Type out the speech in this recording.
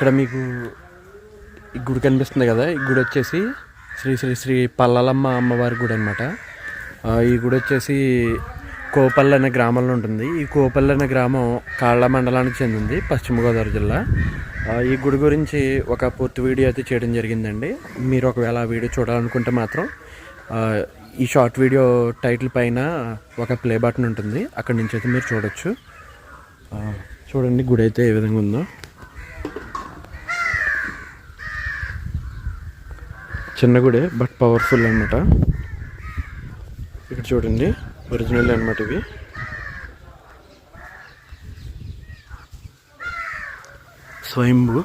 ఇక్కడ మీకు ఈ గుడి కనిపిస్తుంది కదా, ఈ గుడి వచ్చేసి శ్రీ శ్రీ శ్రీ పల్లాలమ్మ అమ్మవారి గుడి అనమాట. ఈ గుడి వచ్చేసి కోపల్లి అనే గ్రామంలో ఉంటుంది. ఈ కోపల్లి అనే గ్రామం కాళ్ళ మండలానికి చెందింది, పశ్చిమ గోదావరి జిల్లా. ఈ గుడి గురించి ఒక పూర్తి వీడియో అయితే చేయడం జరిగిందండి. మీరు ఒకవేళ ఆ వీడియో చూడాలనుకుంటే మాత్రం ఈ షార్ట్ వీడియో టైటిల్ పైన ఒక ప్లే బటన్ ఉంటుంది, అక్కడి నుంచి అయితే మీరు చూడొచ్చు. చూడండి గుడి అయితే ఏ విధంగా ఉందో. చిన్న గుడే బట్ పవర్ఫుల్ అనమాట. ఇక్కడ చూడండి ఒరిజినల్ అనమాట ఇవి. స్వయంభూ